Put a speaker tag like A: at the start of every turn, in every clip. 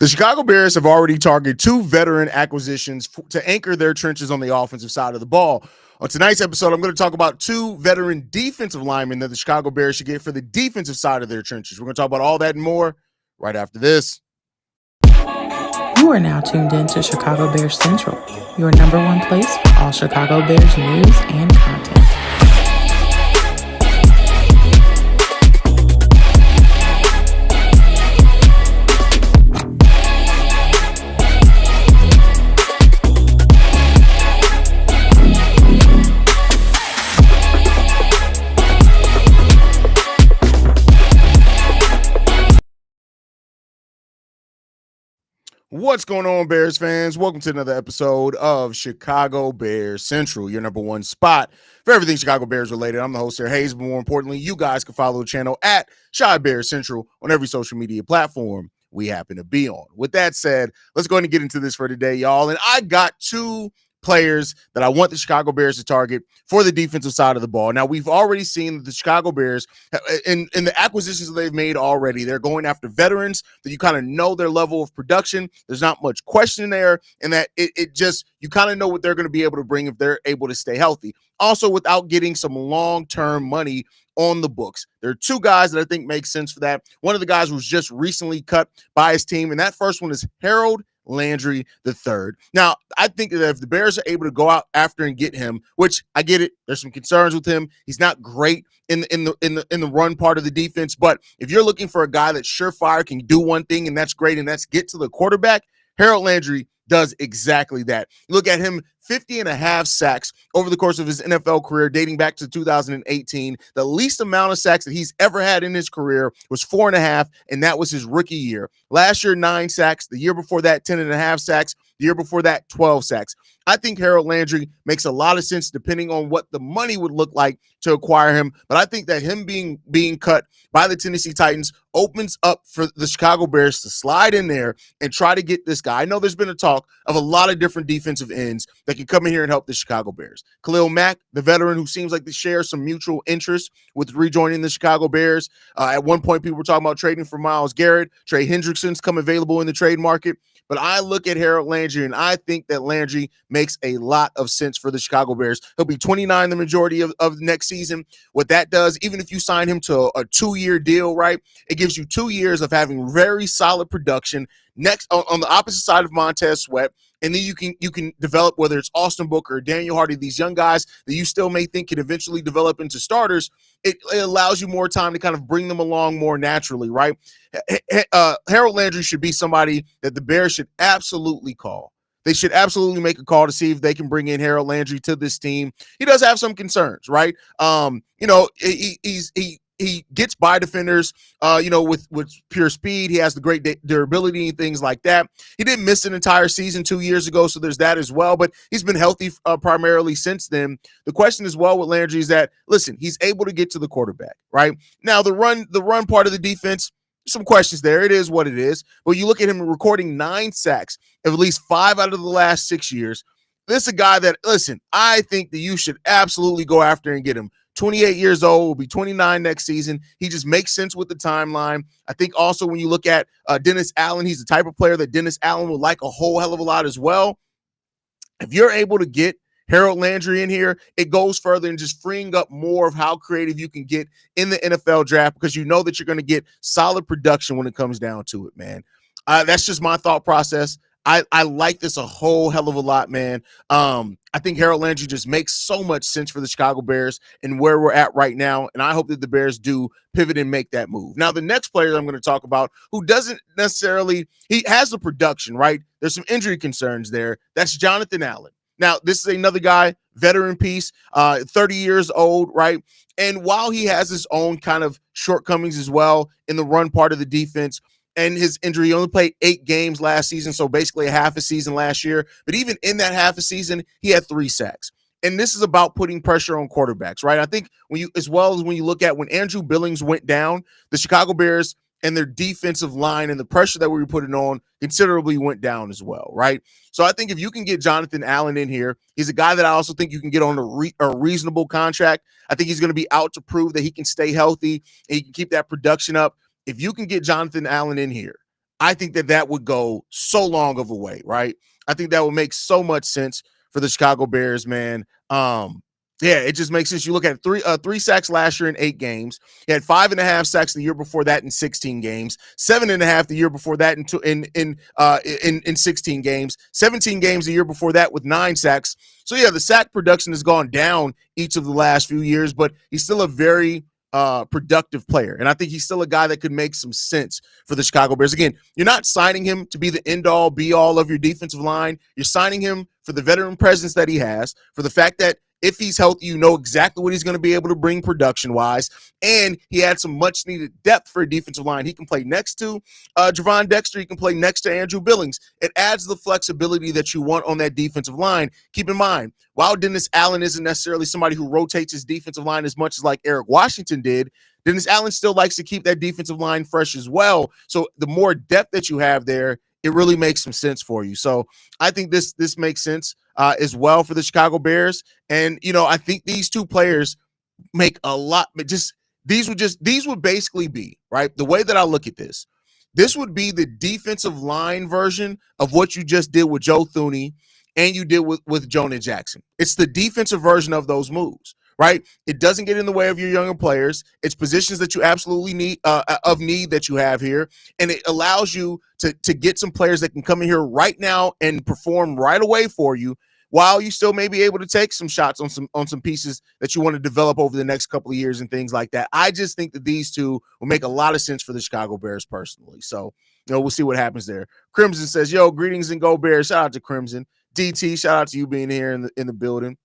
A: The Chicago Bears have already targeted two veteran acquisitions to anchor their trenches on the offensive side of the ball. On tonight's episode, I'm going to talk about two veteran defensive linemen that the Chicago Bears should get for the defensive side of their trenches. We're going to talk about all that and more right after this.
B: You are now tuned in to Chicago Bears Central, your number one place for all Chicago Bears news and content.
A: What's going on, Bears fans? Welcome to another episode of Chicago Bears Central, your number one spot for everything Chicago Bears related. I'm the host here, Hayes, but more importantly, you guys can follow the channel at Chi Bears Central on every social media platform we happen to be on. With that said, let's go ahead and get into this for today, y'all. And I got two players that I want the Chicago Bears to target for the defensive side of the ball. Now, we've already seen that the Chicago Bears, in the acquisitions that they've made already, they're going after veterans that you kind of know their level of production. There's not much question there, and that it just, you kind of know what they're going to be able to bring if they're able to stay healthy. Also, without getting some long-term money on the books. There are two guys that I think make sense for that. One of the guys was just recently cut by his team, and that first one is Harold Landry III. Now, I think that if the Bears are able to go out after and get him, which I get it, there's some concerns with him. He's not great in the run part of the defense, but if you're looking for a guy that's surefire, can do one thing, and that's great, and that's get to the quarterback, Harold Landry does exactly that. Look at him, 50 and a half sacks over the course of his NFL career, dating back to 2018. The least amount of sacks that he's ever had in his career was 4.5, and that was his rookie year. Last year, 9 sacks. The year before that, 10.5 sacks. The year before that, 12 sacks. I think Harold Landry makes a lot of sense depending on what the money would look like to acquire him. But I think that him being cut by the Tennessee Titans opens up for the Chicago Bears to slide in there and try to get this guy. I know there's been a talk of a lot of different defensive ends that can come in here and help the Chicago Bears. Khalil Mack, the veteran who seems like they share some mutual interest with rejoining the Chicago Bears. At one point, people were talking about trading for Myles Garrett. Trey Hendrickson's come available in the trade market. But I look at Harold Landry, and I think that Landry makes a lot of sense for the Chicago Bears. He'll be 29 the majority of next season. What that does, even if you sign him to a 2-year deal, right, it gives you 2 years of having very solid production next on the opposite side of Montez Sweat. And then you can develop, whether it's Austin Booker or Daniel Hardy, these young guys that you still may think can eventually develop into starters. It allows you more time to kind of bring them along more naturally, right? Harold Landry should be somebody that the Bears should absolutely call. They should absolutely make a call to see if they can bring in Harold Landry to this team. He does have some concerns, right? He gets by defenders, with pure speed. He has the great durability and things like that. He didn't miss an entire season 2 years ago, so there's that as well. But he's been healthy primarily since then. The question as well with Landry is that, listen, he's able to get to the quarterback, right? Now, the run part of the defense, some questions there. It is what it is. But you look at him recording 9 sacks of at least 5 out of the last 6 years. This is a guy that, listen, I think that you should absolutely go after and get him. 28 years old, will be 29 next season. He just makes sense with the timeline. I think also when you look at Dennis Allen, he's the type of player that Dennis Allen would like a whole hell of a lot as well. If you're able to get Harold Landry in here, it goes further and just freeing up more of how creative you can get in the NFL draft, because you know that you're going to get solid production when it comes down to it, man. That's just my thought process. I like this a whole hell of a lot, man. I think Harold Landry just makes so much sense for the Chicago Bears and where we're at right now, and I hope that the Bears do pivot and make that move. Now, the next player that I'm going to talk about, who doesn't necessarily – he has the production, right? There's some injury concerns there. That's Jonathan Allen. Now, this is another guy, veteran piece, 30 years old, right? And while he has his own kind of shortcomings as well in the run part of the defense – and his injury, he only played 8 games last season, so basically a half a season last year. But even in that half a season, he had 3 sacks. And this is about putting pressure on quarterbacks, right? I think when you look at when Andrew Billings went down, the Chicago Bears and their defensive line and the pressure that we were putting on considerably went down as well, right? So I think if you can get Jonathan Allen in here, he's a guy that I also think you can get on a reasonable contract. I think he's going to be out to prove that he can stay healthy and he can keep that production up. If you can get Jonathan Allen in here, I think that would go so long of a way, right? I think that would make so much sense for the Chicago Bears, man. Yeah, it just makes sense. You look at three sacks last year in 8 games. He had 5.5 sacks the year before that in 16 games. 7.5 the year before that in 16 games. 17 games the year before that with 9 sacks. So yeah, the sack production has gone down each of the last few years, but he's still a very productive player. And I think he's still a guy that could make some sense for the Chicago Bears. Again, you're not signing him to be the end all be all of your defensive line. You're signing him for the veteran presence that he has, for the fact that if he's healthy, you know exactly what he's going to be able to bring production-wise. And he had some much-needed depth for a defensive line. He can play next to Javon Dexter. He can play next to Andrew Billings. It adds the flexibility that you want on that defensive line. Keep in mind, while Dennis Allen isn't necessarily somebody who rotates his defensive line as much as like Eric Washington did, Dennis Allen still likes to keep that defensive line fresh as well. So the more depth that you have there, it really makes some sense for you. So I think this makes sense as well for the Chicago Bears. And, I think these two players make a lot, but these would basically be, right? The way that I look at this would be the defensive line version of what you just did with Joe Thuney and you did with Jonah Jackson. It's the defensive version of those moves. Right? It doesn't get in the way of your younger players. It's positions that you absolutely need that you have here. And it allows you to get some players that can come in here right now and perform right away for you while you still may be able to take some shots on some pieces that you want to develop over the next couple of years and things like that. I just think that these two will make a lot of sense for the Chicago Bears personally. So, we'll see what happens there. Crimson says, yo, greetings and go Bears. Shout out to Crimson. DT, shout out to you being here in the building.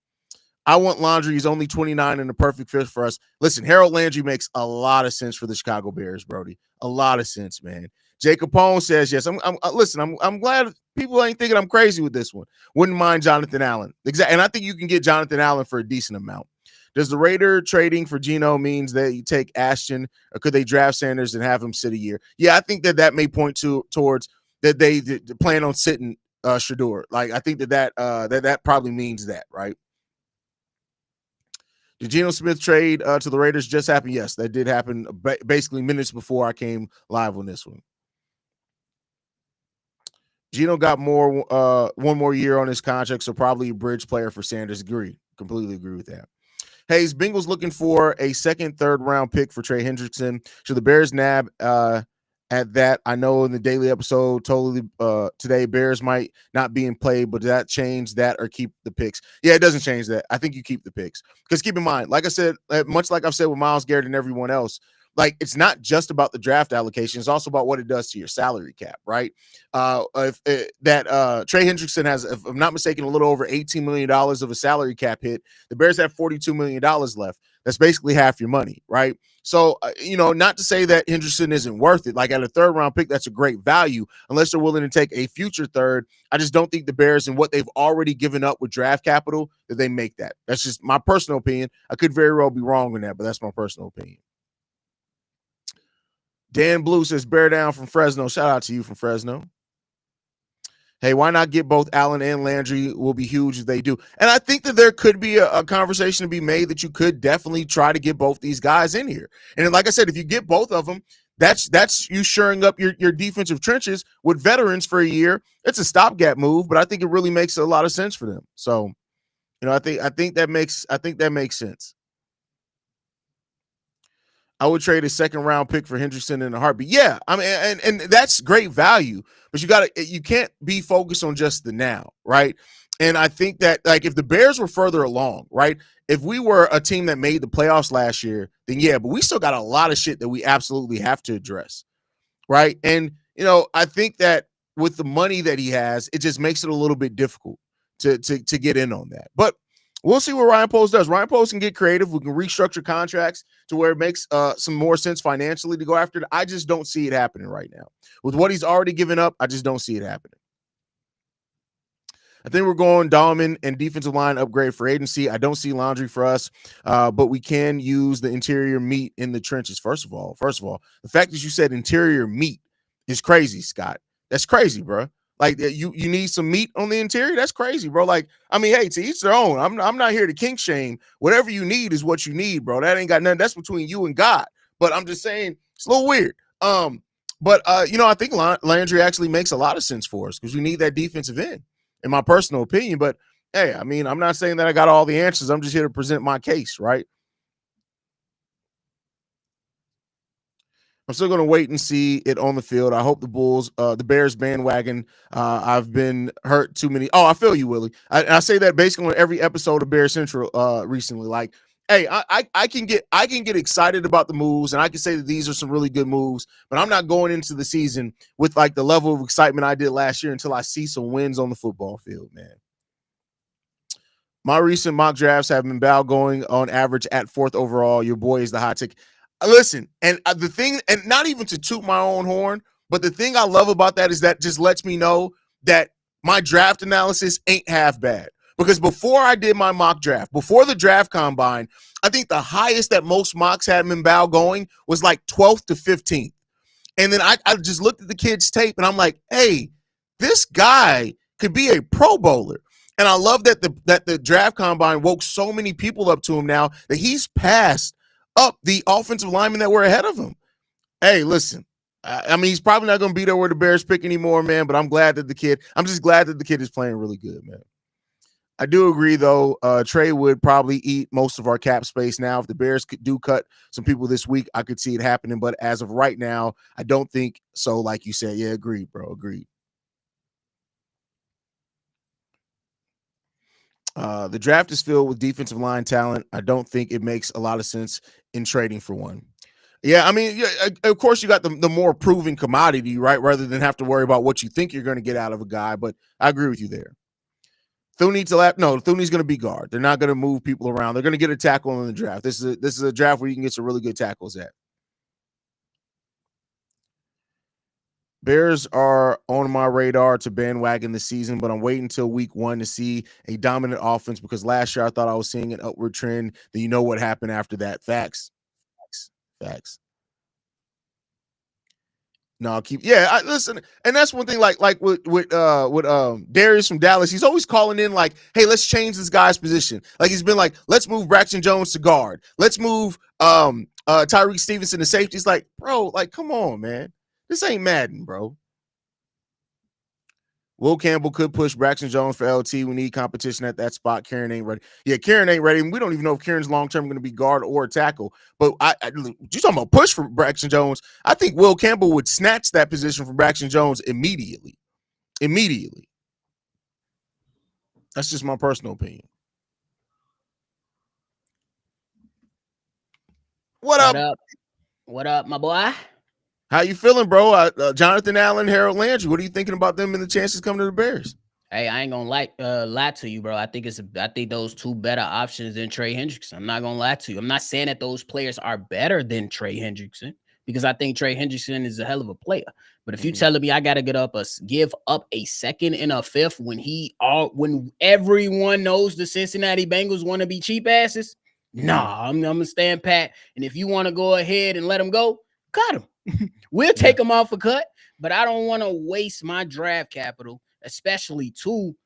A: I want Landry. He's only 29 and a perfect fit for us. Listen, Harold Landry makes a lot of sense for the Chicago Bears, Brody. A lot of sense, man. Jacob Capone says yes. I'm glad people ain't thinking I'm crazy with this one. Wouldn't mind Jonathan Allen. Exactly. And I think you can get Jonathan Allen for a decent amount. Does the Raider trading for Geno means that you take Ashton, or could they draft Sanders and have him sit a year? Yeah, I think that may point towards that they plan on sitting Shedeur. Like, I think that probably means that, right? Did Geno Smith trade to the Raiders just happen? Yes, that did happen basically minutes before I came live on this one. Geno got one more year on his contract, so probably a bridge player for Sanders. Completely agree with that. Hayes, Bengals looking for a second, third round pick for Trey Hendrickson. Should the Bears nab at that? I know in the daily episode today, Bears might not be in play, but does that change that or keep the picks? Yeah, it doesn't change that. I think you keep the picks because keep in mind, like I said, much like I've said with Myles Garrett and everyone else, like it's not just about the draft allocation; it's also about what it does to your salary cap, right? Trey Hendrickson has, if I'm not mistaken, a little over $18 million of a salary cap hit. The Bears have $42 million left. That's basically half your money, right? So, not to say that Hendrickson isn't worth it. Like at a third round pick, that's a great value unless they're willing to take a future third. I just don't think the Bears and what they've already given up with draft capital that they make that. That's just my personal opinion. I could very well be wrong on that, but that's my personal opinion. Dan Blue says, bear down from Fresno. Shout out to you from Fresno. Hey, why not get both Allen and Landry? Will be huge if they do. And I think that there could be a conversation to be made that you could definitely try to get both these guys in here. And like I said, if you get both of them, that's you shoring up your defensive trenches with veterans for a year. It's a stopgap move, but I think it really makes a lot of sense for them. So, I think that makes sense. I would trade a second round pick for Hendrickson in a heartbeat. Yeah, I mean, and that's great value, but you can't be focused on just the now, right? And I think that like if the Bears were further along, right? If we were a team that made the playoffs last year, then yeah, but we still got a lot of shit that we absolutely have to address, right? And I think that with the money that he has, it just makes it a little bit difficult to get in on that. But we'll see what Ryan Poles does. Ryan Poles can get creative. We can restructure contracts to where it makes some more sense financially to go after it. I just don't see it happening right now. With what he's already given up, I just don't see it happening. I think we're going Dahlman and defensive line upgrade for agency. I don't see Landry for us, but we can use the interior meat in the trenches. First of all, the fact that you said interior meat is crazy, Scott. That's crazy, bro. Like you need some meat on the interior. That's crazy, bro. Like, I mean, hey, to each their own. I'm not here to kink shame. Whatever you need is what you need, bro. That ain't got nothing. That's between you and God. But I'm just saying it's a little weird. But I think Landry actually makes a lot of sense for us because we need that defensive end, in my personal opinion. But hey, I mean, I'm not saying that I got all the answers. I'm just here to present my case, right? I'm still going to wait and see it on the field. I hope the Bears bandwagon. I've been hurt too many. Oh, I feel you, Willie. I say that basically on every episode of Bears Central recently. Like, hey, I can get excited about the moves, and I can say that these are some really good moves. But I'm not going into the season with like the level of excitement I did last year until I see some wins on the football field, man. My recent mock drafts have been Bow going on average at fourth overall. Your boy is the hot tick. Listen, and the thing, and not even to toot my own horn, but the thing I love about that is that just lets me know that my draft analysis ain't half bad. Because before I did my mock draft, before the draft combine, I think the highest that most mocks had Bow going was like 12th to 15th. And then I just looked at the kid's tape and I'm like, hey, this guy could be a Pro Bowler. And I love that the draft combine woke so many people up to him now that he's passed up the offensive linemen that were ahead of him. Hey, listen, I mean, he's probably not going to be there where the Bears pick anymore, man, but I'm just glad that the kid is playing really good, man. I do agree, though. Trey would probably eat most of our cap space now. If the Bears do cut some people this week, I could see it happening. But as of right now, I don't think so. Like you said, yeah, agreed, bro. Agreed. The draft is filled with defensive line talent. I don't think it makes a lot of sense in trading for one. Yeah, I mean, yeah, of course, you got the more proven commodity, right? Rather than have to worry about what you think you're going to get out of a guy. But I agree with you there. Thuney's going to be guard. They're not going to move people around. They're going to get a tackle in the draft. This is a draft where you can get some really good tackles at. Bears are on my radar to bandwagon this season, but I'm waiting until week 1 to see a dominant offense because last year I thought I was seeing an upward trend. Then you know what happened after that. Facts. No, listen, and that's one thing. Like with Darius from Dallas, he's always calling in like, "Hey, let's change this guy's position." Like he's been like, "Let's move Braxton Jones to guard. Let's move Tyreek Stevenson to safety." It's like, bro, like, come on, man, this ain't Madden, bro. Will Campbell could push Braxton Jones for LT. We need competition at that spot. Karen ain't ready. Yeah, Karen ain't ready. And we don't even know if Karen's long-term going to be guard or tackle. But you talking about push for Braxton Jones. I think Will Campbell would snatch that position from Braxton Jones immediately. Immediately. That's just my personal opinion. What up?
C: What up, my boy?
A: How you feeling, bro? Jonathan Allen, Harold Landry. What are you thinking about them and the chances coming to the Bears?
C: Hey, I ain't gonna lie to you, bro. I think those two better options than Trey Hendrickson. I'm not gonna lie to you. I'm not saying that those players are better than Trey Hendrickson because I think Trey Hendrickson is a hell of a player. But if you telling me I gotta give up a second and a fifth when everyone knows the Cincinnati Bengals want to be cheap asses, nah, I'm gonna stand pat. And if you want to go ahead and let them go, cut them. We'll take them off a cut, but I don't want to waste my draft capital, especially 2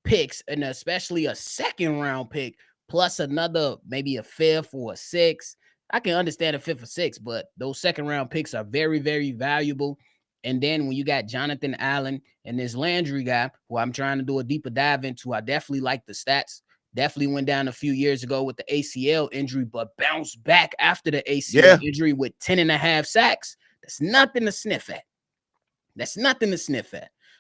C: picks and especially a second round pick plus another maybe a 5th or a 6th. I can understand a 5th or 6th, but those second round picks are very, very valuable. And then when you got Jonathan Allen and this Landry guy, who I'm trying to do a deeper dive into, I definitely like the stats. Definitely went down a few years ago with the ACL injury, but bounced back after the ACL injury with 10.5 sacks. That's nothing to sniff at.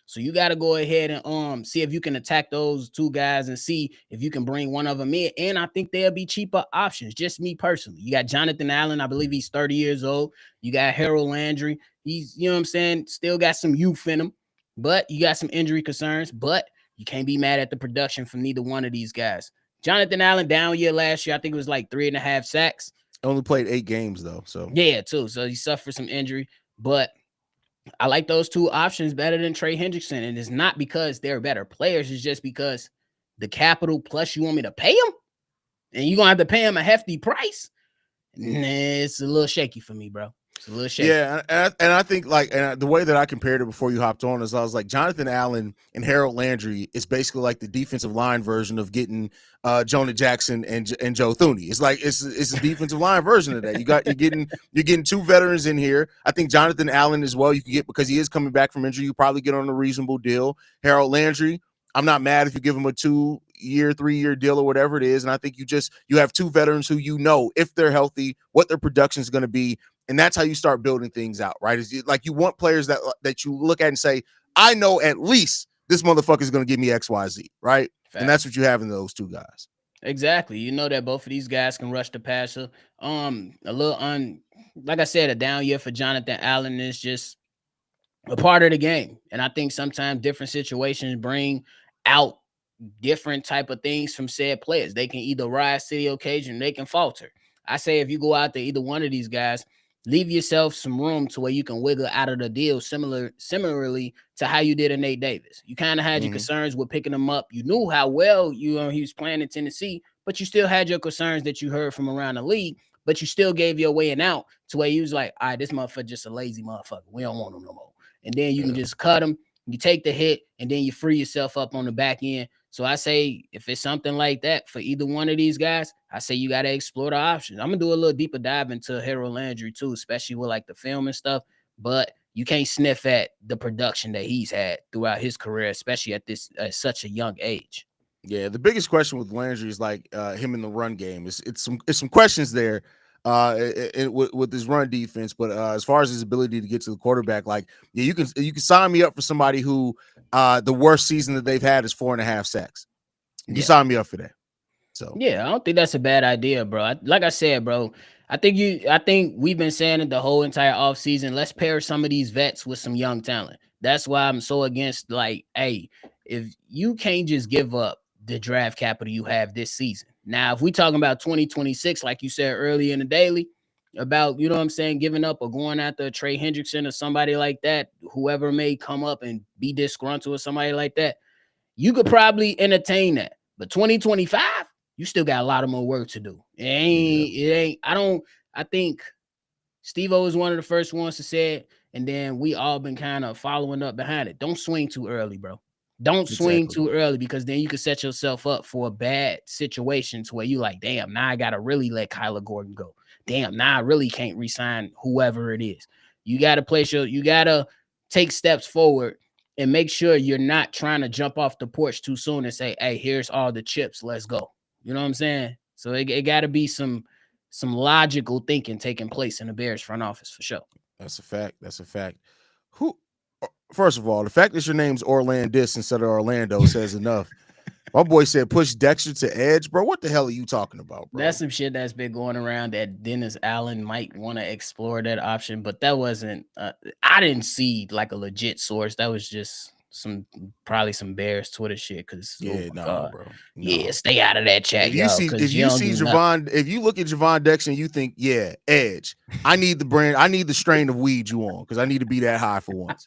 C: So you got to go ahead and see if you can attack those 2 guys and see if you can bring one of them in. And I think they'll be cheaper options. Just me personally. You got Jonathan Allen. I believe he's 30 years old. You got Harold Landry. He's, you know what I'm saying, still got some youth in him, but you got some injury concerns. But you can't be mad at the production from neither one of these guys. Jonathan Allen down year last year. I think it was like 3.5 sacks.
A: Only played 8 games though. So
C: yeah, too. So he suffered some injury, but I like those 2 options better than Trey Hendrickson. And it's not because they're better players. It's just because the capital plus you want me to pay them and you're going to have to pay him a hefty price. Nah, it's a little shaky for me, bro. It's a little shaky.
A: Yeah, and I think like the way that I compared it before you hopped on is I was like Jonathan Allen and Harold Landry is basically like the defensive line version of getting Jonah Jackson and Joe Thuney. It's like it's a defensive line version of that. You're getting two veterans in here. I think Jonathan Allen as well. You can get because he is coming back from injury. You probably get on a reasonable deal. Harold Landry, I'm not mad if you give him a 2-year, 3-year deal or whatever it is. And I think you have two veterans who if they're healthy, what their production is going to be. And that's how you start building things out, right? It's like you want players that you look at and say, I know at least this motherfucker is going to give me X, Y, Z, right? Fact. And that's what you have in those two guys.
C: Exactly. You know that both of these guys can rush the passer. Like I said, a down year for Jonathan Allen is just a part of the game. And I think sometimes different situations bring out different type of things from said players. They can either rise to the occasion, they can falter. I say if you go out to either one of these guys, leave yourself some room to where you can wiggle out of the deal similarly to how you did in Nate Davis. You kind of had your concerns with picking him up. You knew how well he was playing in Tennessee, but you still had your concerns that you heard from around the league, but you still gave your way and out to where you was like, all right, this motherfucker just a lazy motherfucker. We don't want him no more. And then you can just cut him, you take the hit, and then you free yourself up on the back end. So I say if it's something like that for either one of these guys, I say you got to explore the options. I'm going to do a little deeper dive into Harold Landry too, especially with like the film and stuff. But you can't sniff at the production that he's had throughout his career, especially at such a young age.
A: Yeah, the biggest question with Landry is like him in the run game. It's some questions there with his run defense, but as far as his ability to get to the quarterback, like you can sign me up for somebody who the worst season that they've had is 4.5 sacks. You sign me up for that. So
C: yeah, I don't think that's a bad idea, bro. Like I said, bro, I think we've been saying it the whole entire offseason. Let's pair some of these vets with some young talent. That's why I'm so against, like, hey, if you can't just give up the draft capital you have this season. Now, if we talking about 2026, like you said earlier in the daily, about, you know what I'm saying, giving up or going after Trey Hendrickson or somebody like that, whoever may come up and be disgruntled or somebody like that, you could probably entertain that. But 2025, you still got a lot of more work to do. I think Steve-O was one of the first ones to say it, and then we all been kind of following up behind it. Don't swing too early, bro. Don't swing too early, because then you can set yourself up for a bad situation to where you like, damn, now I got to really let Kyler Gordon go. Damn, now I really can't re-sign whoever it is. You got to take steps forward and make sure you're not trying to jump off the porch too soon and say, hey, here's all the chips, let's go. You know what I'm saying? So it got to be some logical thinking taking place in the Bears front office for sure.
A: That's a fact. First of all, the fact that your name's Orlandis instead of Orlando says enough. My boy said push Dexter to edge, bro. What the hell are you talking about, bro?
C: That's some shit that's been going around that Dennis Allen might want to explore that option, but that wasn't. I didn't see like a legit source. That was just probably some Bears Twitter shit. Because
A: bro. No.
C: Yeah, stay out of that chat.
A: If you see Javon, if you look at Javon Dexter and you think, yeah, edge. I need the strain of weed you on, because I need to be that high for once.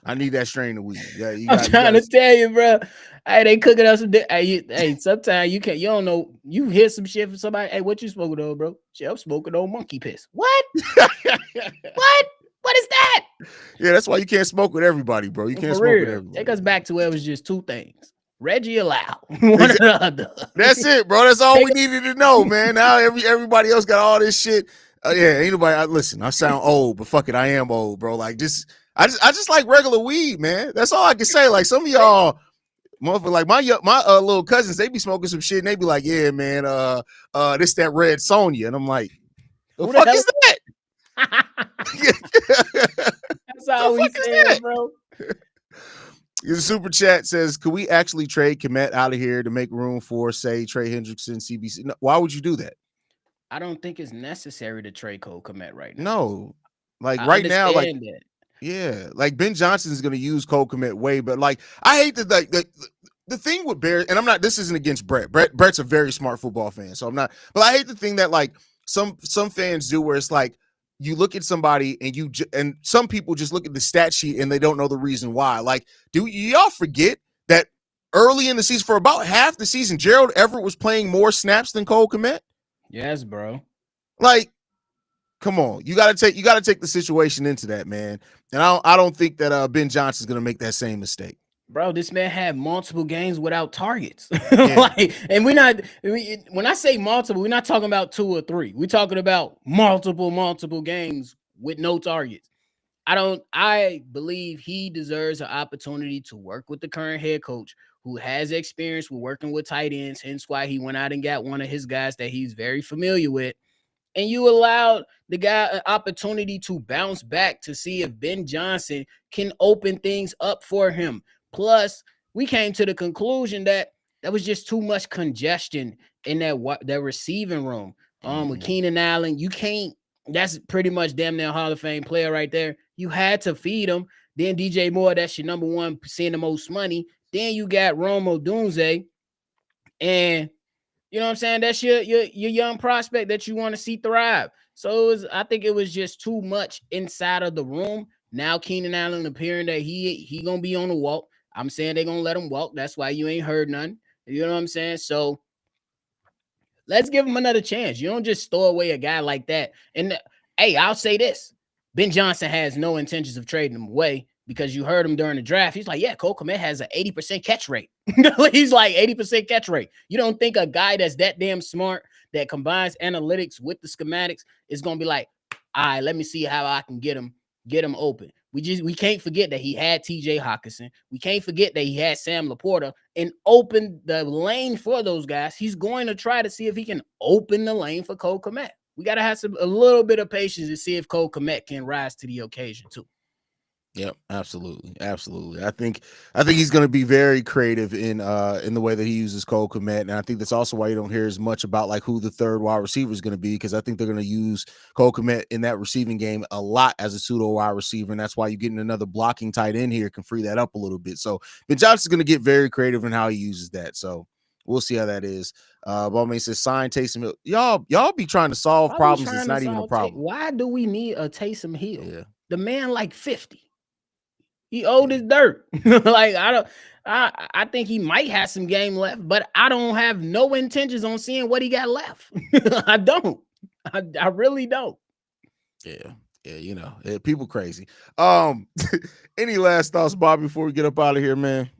A: I need that strain of weed. Yeah,
C: I'm trying to tell you, bro. Hey, they cooking up some. Hey, sometimes you don't know. You hear some shit from somebody. Hey, what you smoking on, bro? Shit, I'm smoking on monkey piss. What? What? What is that?
A: Yeah, that's why you can't smoke with everybody, bro. You can't smoke with everybody.
C: Take us back to where it was just two things: Reggie or Lau. One or the other.
A: That's it, bro. That's all we needed to know, man. Now everybody else got all this shit. Yeah, ain't nobody. Listen, I sound old, but fuck it, I am old, bro. Like I just like regular weed, man. That's all I can say. Like some of y'all, motherfucker, like my little cousins, they be smoking some shit and they be like, yeah, man, this that red Sonya, and I'm like, the fuck is that?
C: That's all we said, bro.
A: The super chat says, could we actually trade Kmet out of here to make room for, say, Trey Hendrickson, CBC? No, why would you do that?
C: I don't think it's necessary to trade Cole Kmet right now.
A: No, like right now, like that. Yeah, like Ben Johnson is going to use Cole Kmet way, but like I hate that the thing with Bears, and I'm not. This isn't against Brett. Brett's a very smart football fan, so I'm not. But I hate the thing that like some fans do, where it's like you look at somebody and some people just look at the stat sheet and they don't know the reason why. Like, do y'all forget that early in the season, for about half the season, Gerald Everett was playing more snaps than Cole Kmet?
C: Yes, bro.
A: Like, Come on, you gotta take the situation into that, man. And I don't think that Ben Johnson's gonna make that same mistake.
C: Bro, this man had multiple games without targets.
A: Yeah.
C: Like, and when I say multiple, we're not talking about 2 or 3. We're talking about multiple games with no targets. I believe he deserves an opportunity to work with the current head coach who has experience with working with tight ends, hence why he went out and got one of his guys that he's very familiar with. And you allowed the guy an opportunity to bounce back to see if Ben Johnson can open things up for him. Plus, we came to the conclusion that was just too much congestion in that receiving room. With Keenan Allen, you can't. That's pretty much damn near Hall of Fame player right there. You had to feed him. Then DJ Moore, that's your number one, seeing the most money. Then you got Rome Odunze, and you know what I'm saying? That's your young prospect that you want to see thrive. So I think it was just too much inside of the room. Now Keenan Allen appearing that he gonna be on the walk. I'm saying they're gonna let him walk. That's why you ain't heard none. You know what I'm saying? So let's give him another chance. You don't just throw away a guy like that. And hey, I'll say this: Ben Johnson has no intentions of trading him away because you heard him during the draft. He's like, yeah, Cole Kmet has an 80% catch rate. He's like 80% catch rate. You don't think a guy that's that damn smart that combines analytics with the schematics is gonna be like, all right, let me see how I can get him open. We can't forget that he had TJ Hawkinson. We can't forget that he had Sam Laporta and opened the lane for those guys. He's going to try to see if he can open the lane for Cole Kmet. We got to have a little bit of patience to see if Cole Kmet can rise to the occasion too.
A: Yep, absolutely. I think he's going to be very creative in the way that he uses Cole Kmet, and I think that's also why you don't hear as much about like who the third wide receiver is going to be, because I think they're going to use Cole Kmet in that receiving game a lot as a pseudo wide receiver, and that's why you getting another blocking tight end here can free that up a little bit. So Ben Johnson's going to get very creative in how he uses that. So we'll see how that is. Ballman says sign Taysom Hill. Y'all be trying to solve problems. It's not even a problem.
C: Why do we need a Taysom Hill?
A: Yeah.
C: The man like 50. He old as dirt. Like I think he might have some game left, but I don't have no intentions on seeing what he got left. I don't. I really don't.
A: Yeah, you know, people crazy. Any last thoughts, Bob, before we get up out of here, man?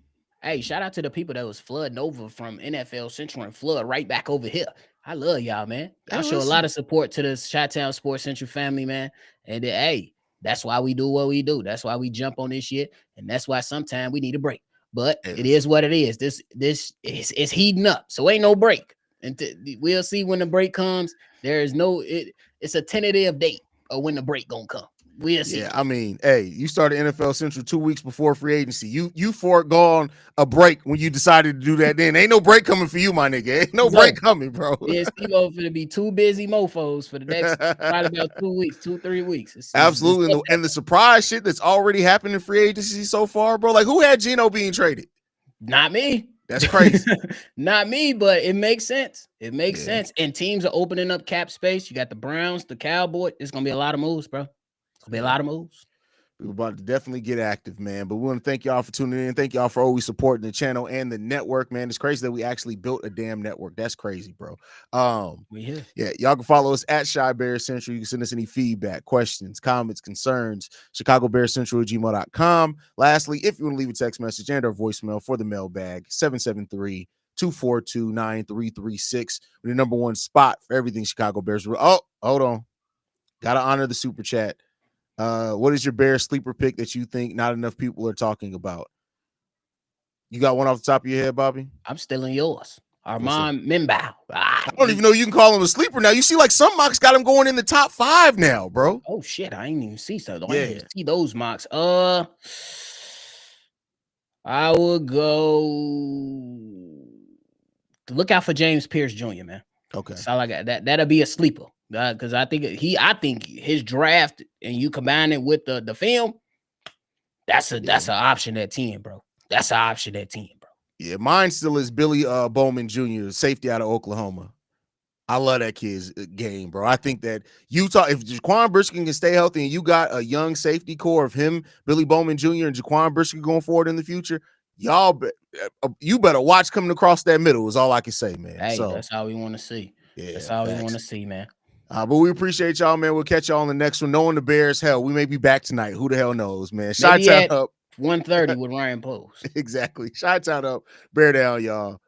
C: Hey, shout out to the people that was flooding over from NFL Central and flood right back over here. I love y'all, man. Y'all show a lot of support to the Chi-Town Sports Central family, man. And hey, that's why we do what we do. That's why we jump on this shit. And that's why sometimes we need a break. But it is what it is. This is heating up. So ain't no break. And we'll see when the break comes. There is no, it's a tentative date of when the break gonna come. We'll see.
A: Yeah, I mean, hey, you started NFL Central 2 weeks before free agency. You foregone a break when you decided to do that. Then ain't no break coming for you, my nigga. Ain't no break coming, bro.
C: Yeah, Steve to be too busy mofos for the next probably about 2 weeks, 2-3 weeks.
A: Absolutely, and the surprise shit that's already happened in free agency so far, bro. Like, who had Geno being traded?
C: Not me.
A: That's crazy.
C: Not me, but it makes sense. It makes sense. And teams are opening up cap space. You got the Browns, the Cowboys. It's gonna be a lot of moves, bro. It'll be a lot of moves.
A: We're about to definitely get active, man. But we want to thank y'all for tuning in. Thank y'all for always supporting the channel and the network, man. It's crazy that we actually built a damn network. That's crazy, bro. Yeah, y'all can follow us at Shy Bear Central. You can send us any feedback, questions, comments, concerns, ChicagoBearCentral@gmail.com. Lastly, if you want to leave a text message and or voicemail for the mailbag, 773-242-9336. We're the number one spot for everything Chicago Bears. Oh, hold on. Gotta honor the super chat. What is your Bears sleeper pick that you think not enough people are talking about? You got one off the top of your head, Bobby?
C: I'm stealing yours. Armand Minbow.
A: I don't even know you can call him a sleeper now. You see, like some mocks got him going in the top 5 now, bro.
C: Oh shit, I ain't even see so. I didn't see those mocks. I would go. Look out for James Pierce Jr., man.
A: Okay,
C: that's all I got. That'll be a sleeper. Because I think his draft and you combine it with the film, that's an option at 10, bro. That's an option at 10, bro.
A: Yeah, mine still is Billy Bowman Jr., safety out of Oklahoma. I love that kid's game, bro. I think that Utah, if Jaquan Brisker can stay healthy and you got a young safety core of him, Billy Bowman Jr. and Jaquan Brisker going forward in the future, you better watch coming across that middle is all I can say, man.
C: Hey, that's all we want to see. Yeah, that's all we want to see, man.
A: But we appreciate y'all, man. We'll catch y'all on the next one. Knowing the Bears, hell, we may be back tonight. Who the hell knows, man?
C: Maybe
A: Chi-town
C: at
A: up.
C: 1:30 with Ryan Post.
A: Exactly. Chi-town up. Bear down, y'all.